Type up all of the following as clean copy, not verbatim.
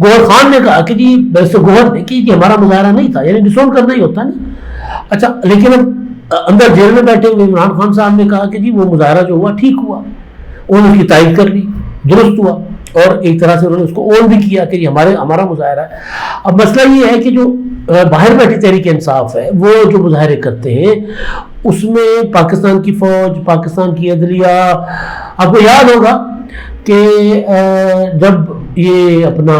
گوہر خان نے کہا کہ جی بیرسٹر گوہر نے کہ ہمارا مظاہرہ نہیں تھا، یعنی ڈسون کرنا ہی ہوتا نا. اچھا لیکن اب اندر جیل میں بیٹھے ہوئے عمران خان صاحب نے کہا کہ جی وہ مظاہرہ جو ہوا ٹھیک ہوا، انہوں نے اس کی تائید کر لی، درست ہوا، اور ایک طرح سے انہوں نے اس کو اون بھی کیا کہ ہمارا مظاہرہ ہے. اب مسئلہ یہ ہے کہ جو باہر بیٹھی تحریک انصاف ہے وہ جو مظاہرے کرتے ہیں اس میں پاکستان کی فوج، پاکستان کی عدلیہ، آپ کو یاد ہوگا کہ جب یہ اپنا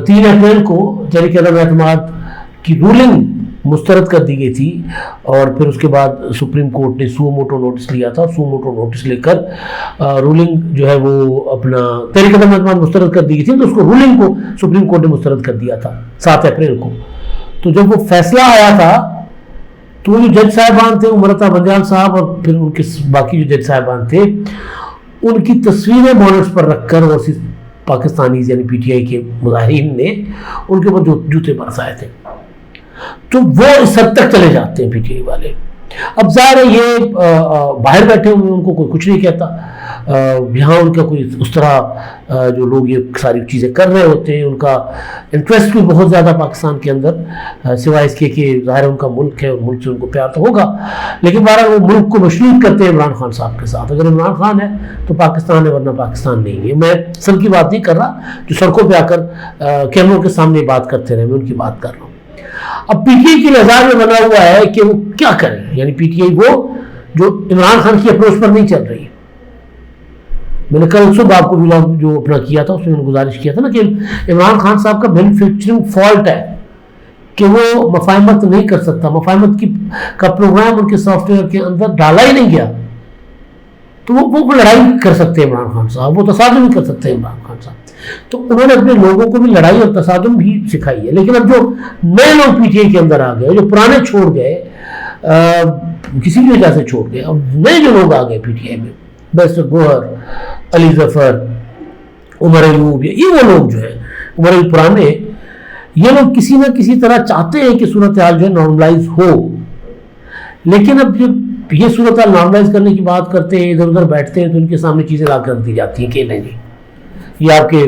3 اپریل کو تحریک عدم اعتماد کی رولنگ مسترد کر دی گئی تھی، اور پھر اس کے بعد سپریم کورٹ نے سو موٹو نوٹس لیا تھا. سو موٹو نوٹس لے کر رولنگ جو ہے وہ اپنا تحریک عدم اعتماد مسترد کر دی گئی تھی، تو اس کو رولنگ کو سپریم کورٹ نے مسترد کر دیا تھا 7 اپریل کو. تو جب وہ فیصلہ آیا تھا تو وہ جو جج صاحبان تھے، عمرتا بندیال صاحب اور پھر ان کے باقی جو جج صاحبان تھے، ان کی تصویریں بونٹس پر رکھ کر اور پاکستانیز یعنی پی ٹی آئی کے مظاہرین نے ان کے اوپر جوتے برسائے تھے. تو وہ اس حد تک چلے جاتے ہیں پی ٹی آئی والے. اب ظاہر ہے یہ باہر بیٹھے ہوئے ان کو کوئی کچھ نہیں کہتا، یہاں ان کا کوئی اس طرح جو لوگ یہ ساری چیزیں کر رہے ہوتے ہیں ان کا انٹرسٹ بھی بہت زیادہ پاکستان کے اندر، سوائے اس کے کہ ظاہر ان کا ملک ہے اور ملک سے ان کو پیار تو ہوگا، لیکن بہرحال وہ ملک کو مشروط کرتے ہیں عمران خان صاحب کے ساتھ. اگر عمران خان ہے تو پاکستان ہے، ورنہ پاکستان نہیں ہے. میں سب کی بات نہیں کر رہا جو سڑکوں پہ آ کر کیمروں کے سامنے بات کرتے رہے، میں ان کی بات کر رہا ہوں. اب پی ٹی آئی کی نظر میں بنا ہوا ہے کہ وہ کیا کریں، یعنی پی ٹی آئی وہ جو عمران خان کی اپروچ پر نہیں چل رہی. میں نے کل صبح آپ کو ولاگ جو اپنا کیا تھا اس میں گزارش کیا تھا نا کہ عمران خان صاحب کا مینوفیکچرنگ فالٹ ہے کہ وہ مفاہمت نہیں کر سکتا، مفاہمت کا پروگرام ان کے سافٹ ویئر کے اندر ڈالا ہی نہیں گیا. تو وہ لڑائی کر سکتے ہیں عمران خان صاحب، وہ تصادم بھی کر سکتے ہیں عمران خان صاحب. تو انہوں نے اپنے لوگوں کو بھی لڑائی اور تصادم بھی سکھائی ہے. لیکن اب جو نئے لوگ پی ٹی آئی کے اندر آ گئے، جو پرانے چھوڑ گئے، کسی بھی وجہ سے چھوڑ گئے، اب نئے جو لوگ آ گئے پی ٹی آئی میں، بیرسٹر گوہر، علی ظفر، عمر ایوب، یہ وہ لوگ جو ہیں عمر ایوب پرانے، یہ لوگ کسی نہ کسی طرح چاہتے ہیں کہ صورتحال جو ہے نارملائز ہو. لیکن اب جب یہ صورتحال نارملائز کرنے کی بات کرتے ہیں، ادھر ادھر بیٹھتے ہیں، تو ان کے سامنے چیزیں لا کر دی جاتی ہیں کہ نہیں جی یہ آپ کے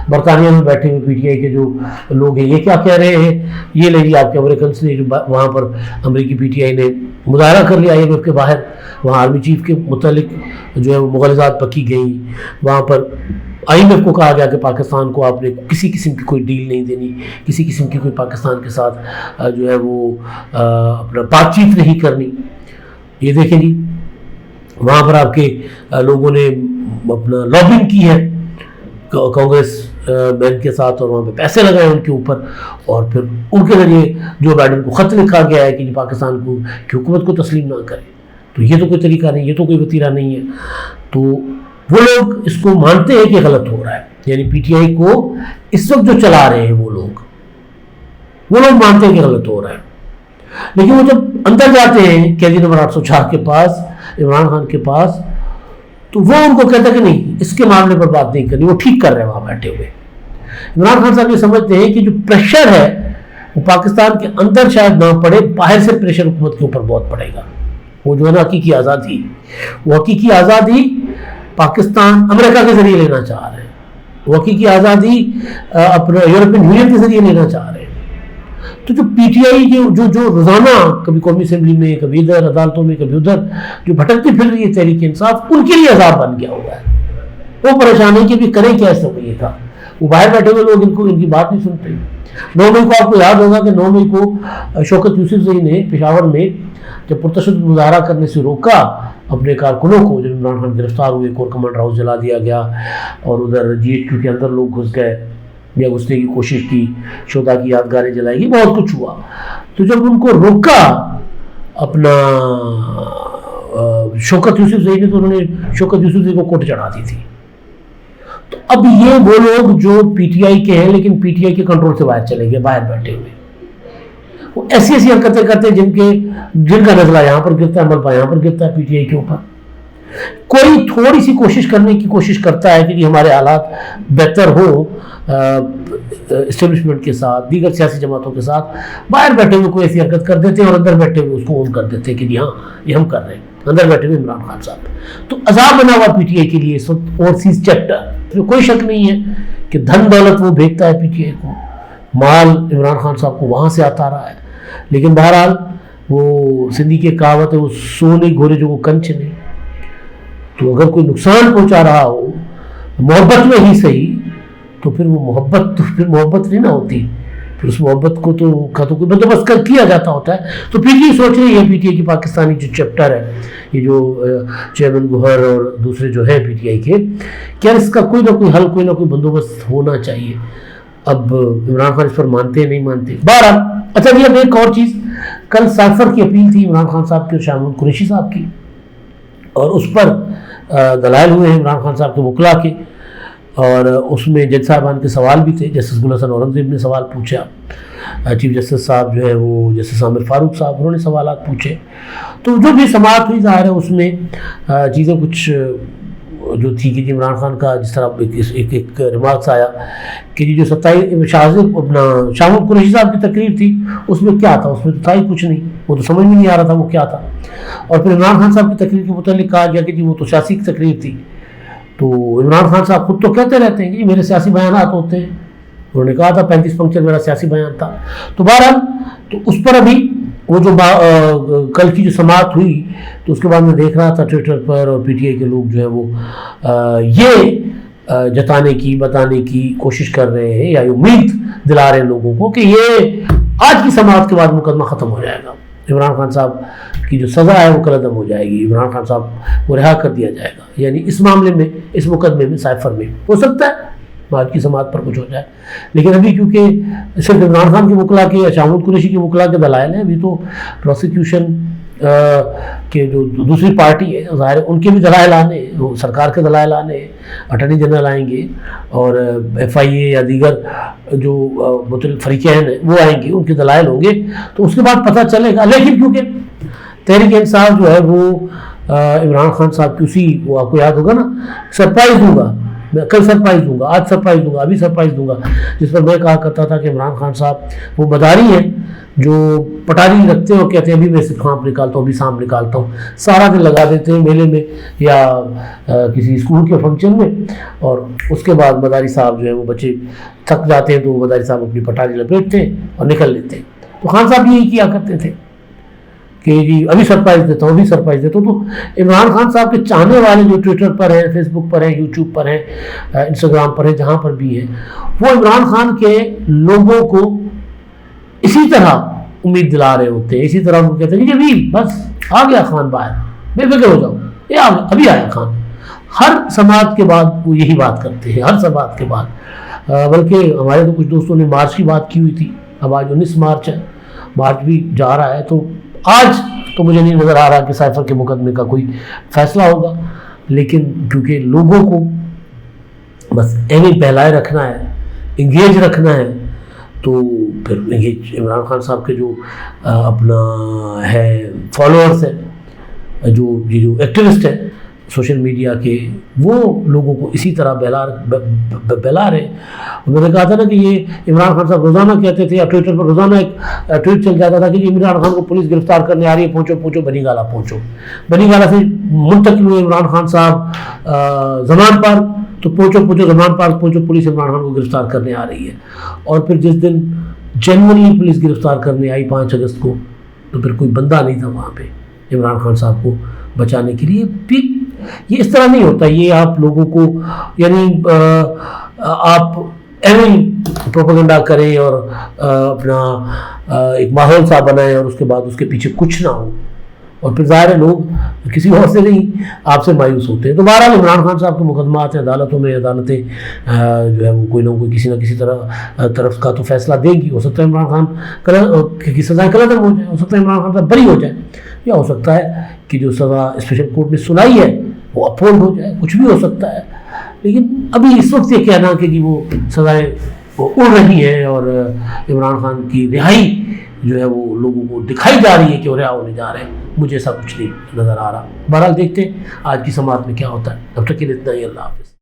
برطانیہ میں بیٹھے ہوئے پی ٹی آئی کے جو لوگ ہیں یہ کیا کہہ رہے ہیں، یہ لے جی آپ کے امریکنس نے جو وہاں پر امریکی پی ٹی آئی نے مظاہرہ کر لیا آئی ایم ایف کے باہر، وہاں آرمی چیف کے متعلق جو ہے وہ مغالطات پکی گئیں. وہاں پر آئی ایم ایف کو کہا گیا کہ پاکستان کو آپ نے کسی قسم کی کوئی ڈیل نہیں دینی، کسی قسم کی کوئی پاکستان کے ساتھ جو ہے وہ اپنا بات چیت نہیں کرنی. یہ دیکھیں جی وہاں پر آپ کے لوگوں نے اپنا لابنگ کی ہے کانگریس مین کے ساتھ، اور وہاں پہ پیسے لگائے ان کے اوپر، اور پھر ان کے ذریعے جو بائیڈن کو خط لکھا گیا ہے کہ پاکستان کو کی حکومت کو تسلیم نہ کرے. تو یہ تو کوئی طریقہ نہیں، یہ تو کوئی وتیرہ نہیں ہے. تو وہ لوگ اس کو مانتے ہیں کہ غلط ہو رہا ہے، یعنی پی ٹی آئی کو اس وقت جو چلا رہے ہیں وہ لوگ مانتے ہیں کہ غلط ہو رہا ہے. لیکن وہ جب اندر جاتے ہیں قیدی نمبر 804 کے پاس، عمران خان کے پاس، تو وہ ان کو کہتا ہے کہ نہیں اس کے معاملے پر بات نہیں کرنی، وہ ٹھیک کر رہے ہیں وہاں بیٹھے ہوئے. عمران خان صاحب یہ سمجھتے ہیں کہ جو پریشر ہے وہ پاکستان کے اندر شاید نہ پڑے، باہر سے پریشر حکومت کے اوپر بہت پڑے گا. وہ جو ہے نا حقیقی آزادی، وہ حقیقی آزادی پاکستان امریکہ کے ذریعے لینا چاہ رہے ہیں، وہ حقیقی آزادی اپنا یورپین یونین کے ذریعے لینا چاہ رہے ہیں. تو جو پی ٹی آئی جو روزانہ کبھی قومی اسمبلی میں، کبھی ادھر عدالتوں میں، کبھی ادھر جو بھٹکتی پھر رہی ہے تحریک انصاف، ان کے لیے عذاب بن گیا ہوا ہے. وہ پریشان ہے کہ بھی کریں کیا اس وقت. یہ تھا وہ باہر بیٹھے ہوئے لوگ ان کی بات نہیں سنتے. 9 مئی کو آپ کو یاد ہوگا کہ 9 مئی کو شوکت یوسف زئی نے پشاور میں جب پرتشدد مظاہرہ کرنے سے روکا اپنے کارکنوں کو، جب عمران خان گرفتار ہوئے، کور کمانڈر ہاؤس جلا دیا گیا، اور ادھر جی ایچ کیو کے اندر لوگ گھس گئے یا گھسنے کی کوشش کی، شہداء کی یادگاریں جلائی گئی، بہت کچھ ہوا. تو جب ان کو روکا اپنا شوکت یوسف زئی نے، تو انہوں نے شوکت یوسف زئی کو کوٹ چڑھا دی تھی. تو اب یہ وہ لوگ جو پی ٹی آئی کے ہیں لیکن پی ٹی آئی کے کنٹرول سے باہر چلے گئے، باہر بیٹھے ہوئے، وہ ایسی حرکتیں کرتے ہیں جن کا نزلہ یہاں پر گرتا ہے، ملبہ یہاں پر گرتا ہے پی ٹی آئی کے اوپر. کوئی تھوڑی سی کوشش کرنے کی کوشش کرتا ہے کہ ہمارے حالات بہتر ہو اسٹیبلشمنٹ کے ساتھ، دیگر سیاسی جماعتوں کے ساتھ، باہر بیٹھے ہوئے کوئی ایسی حرکت کر دیتے ہیں اور اندر بیٹھے ہوئے اس کو اون کر دیتے ہیں کہ جی ہاں یہ ہم کر رہے ہیں، اندر بیٹھے ہوئے عمران خان صاحب. تو عذاب بنا ہوا پی ٹی آئی کے لیے اس وقت اوورسیز چیپٹر. کوئی شک نہیں ہے کہ دھن دولت وہ بھیجتا ہے پی ٹی آئی کو، مال عمران خان صاحب کو وہاں سے آتا رہا ہے، لیکن بہرحال وہ سندھی کی کہاوت ہے، وہ سونے گھوڑے جو وہ کنچ نہیں، تو اگر کوئی نقصان پہنچا رہا ہو محبت میں ہی صحیح، تو پھر وہ محبت نہیں نہ ہوتی، پھر اس محبت کو تو کوئی بندوبست کیا جاتا ہوتا ہے۔ تو پی ٹی آئی سوچ رہی ہے، پی ٹی آئی کی پاکستانی جو چیپٹر ہے، یہ جو چیئرمین گوہر اور دوسرے جو ہے پی ٹی آئی کے، کیا اس کا کوئی نہ کوئی حل، کوئی نہ کوئی بندوبست ہونا چاہیے۔ اب عمران خان اس پر مانتے نہیں مانتے، بہرحال۔ اچھا جی، اب ایک اور چیز، کل سائفر کی اپیل تھی عمران خان صاحب کی اور شاہ محمود قریشی صاحب کی، اور اس پر دلائل ہوئے ہیں عمران خان صاحب کے وکلاء کے، اور اس میں جج صاحبان کے سوال بھی تھے۔ جسٹس گل حسن اورنگزیب نے سوال پوچھا، چیف جسٹس صاحب جو ہے وہ جسٹس عامر فاروق صاحب، انہوں نے سوالات پوچھے، تو جو بھی سماعت ہوئی ظاہر ہے اس میں چیزیں کچھ جو تھی کہ عمران خان کا جس طرح ایک ریمارکس آیا کہ جو 27 شاہ محمود قریشی صاحب کی تقریر تھی، اس میں کیا تھا؟ اس میں تو تھا ہی کچھ نہیں، وہ تو سمجھ میں نہیں آ رہا تھا وہ کیا تھا۔ اور پھر عمران خان صاحب کی تقریر کے متعلق کہا گیا کہ جی وہ تو سیاسی تقریر تھی، تو عمران خان صاحب خود تو کہتے رہتے ہیں کہ میرے سیاسی بیانات ہوتے ہیں، انہوں نے کہا تھا 35 پنکچر میرا سیاسی بیان تھا۔ تو بہرحال تو اس پر ابھی وہ جو کل کی جو سماعت ہوئی، تو اس کے بعد میں دیکھ رہا تھا ٹویٹر پر، اور پی ٹی آئی کے لوگ جو ہے وہ یہ جتانے کی بتانے کی کوشش کر رہے ہیں یا امید دلا رہے ہیں لوگوں کو کہ یہ آج کی سماعت کے بعد مقدمہ ختم ہو جائے گا، عمران خان صاحب کی جو سزا ہے وہ کل عدم ہو جائے گی، عمران خان صاحب کو رہا کر دیا جائے گا، یعنی اس معاملے میں، اس مقدمے میں، سائفر میں ہو سکتا ہے آج کی سماعت پر کچھ ہو جائے، لیکن ابھی کیونکہ صرف عمران خان کے وکلاء کے یا شاہ محمود قریشی کے وکلاء کے دلائل ہیں، ابھی تو پروسیکیوشن کے جو دوسری پارٹی ہے ظاہر ہے ان کے بھی دلائل آنے، وہ سرکار کے دلائل آنے، اٹارنی جنرل آئیں گے، اور ایف آئی اے یا دیگر جو متعلق فریقین ہیں وہ آئیں گے، ان کے دلائل ہوں گے، تو اس کے بعد پتہ چلے گا۔ لیکن کیونکہ تحریک انصاف جو ہے وہ عمران خان صاحب کی اسی، وہ آپ کو یاد ہوگا نا، سرپرائز دوں گا میں، کل سرپرائز دوں گا، آج سرپرائز دوں گا، ابھی سرپرائز دوں گا، جس پر میں کہا کرتا تھا کہ عمران خان صاحب وہ مداری ہیں جو پٹاری رکھتے ہیں اور کہتے ہیں ابھی میں سانپ نکالتا ہوں، ابھی سانپ نکالتا ہوں، سارا دن لگا دیتے ہیں میلے میں یا کسی اسکول کے فنکشن میں، اور اس کے بعد مداری صاحب جو ہے وہ بچے تھک جاتے ہیں تو وہ مداری صاحب اپنی پٹاری لپیٹتے ہیں اور نکل لیتے ہیں۔ تو خان صاحب یہی کیا کرتے تھے کہ جی ابھی سرپرائز دیتا ہوں، ابھی سرپرائز دیتا ہوں۔ تو عمران خان صاحب کے چاہنے والے جو ٹویٹر پر ہیں، فیس بک پر ہیں، یوٹیوب پر ہیں، انسٹاگرام پر ہیں، جہاں پر بھی ہیں، وہ عمران خان کے لوگوں کو اسی طرح امید دلا رہے ہوتے ہیں، اسی طرح وہ کہتے ہیں کہ ابھی بس آ گیا خان باہر، بے فکر ہو جاؤ، یہ ابھی آیا خان۔ ہر سماعت کے بعد وہ یہی بات کرتے ہیں، ہر سماعت کے بعد، بلکہ ہمارے تو کچھ دوستوں نے مارچ کی بات کی ہوئی تھی، اب آج 19 مارچ ہے، مارچ بھی جا رہا ہے، تو آج تو مجھے نہیں نظر آ رہا کہ سائفر کے مقدمے کا کوئی فیصلہ ہوگا، لیکن کیونکہ لوگوں کو بس ایویں بہلائے رکھنا ہے، انگیج رکھنا ہے، تو پھر انگیج عمران خان صاحب کے جو اپنا ہے فالوورز ہیں، جو ایکٹیوسٹ ہیں سوشل میڈیا کے، وہ لوگوں کو اسی طرح بہلا رہے۔ میں نے کہا تھا نا کہ یہ عمران خان صاحب روزانہ کہتے تھے، یا ٹویٹر پر روزانہ ایک ٹویٹ چل جاتا تھا کہ یہ عمران خان کو پولیس گرفتار کرنے آ رہی ہے، پہنچو بنی گالا پہنچو۔ بنی گالا سے منتقل ہوئے عمران خان صاحب زمان پارک، تو پہنچو زمان پارک پہنچو، پولیس عمران خان کو گرفتار کرنے آ رہی ہے۔ اور پھر جس دن جنورلی پولیس گرفتار کرنے آئی 5 اگست کو، تو پھر کوئی بندہ نہیں تھا وہاں پہ عمران خان صاحب کو بچانے کے لیے۔ پھر یہ اس طرح نہیں ہوتا، یہ آپ لوگوں کو، یعنی آپ ایویں پروپیگنڈا کریں اور اپنا ایک ماحول سا بنائیں، اور اس کے بعد اس کے پیچھے کچھ نہ ہو، اور پھر ظاہر ہے لوگ کسی اور سے نہیں آپ سے مایوس ہوتے ہیں۔ تو بہرحال عمران خان صاحب کے مقدمات ہیں عدالتوں میں، عدالتیں جو ہے وہ کوئی نہ کوئی کسی نہ کسی طرف کا تو فیصلہ دیں گی۔ ہو سکتا ہے عمران خان کی سزائیں قلعدم ہو جائیں، ہو سکتا ہے عمران خان صاحب بری ہو جائے، یا ہو سکتا ہے کہ جو سزا اسپیشل کورٹ نے سنائی ہے وہ اپہولڈ ہو جائے، کچھ بھی ہو سکتا ہے۔ لیکن ابھی اس وقت یہ کہنا کہ جی وہ سزائیں وہ اڑ رہی ہیں اور عمران خان کی رہائی جو ہے وہ لوگوں کو دکھائی جا رہی ہے کہ وہ رہا ہونے جا رہے ہیں، مجھے ایسا کچھ نہیں نظر آ رہا۔ بہرحال دیکھتے ہیں آج کی سماعت میں کیا ہوتا ہے۔ اب تک کے لیے اتنا ہی، اللہ حافظ۔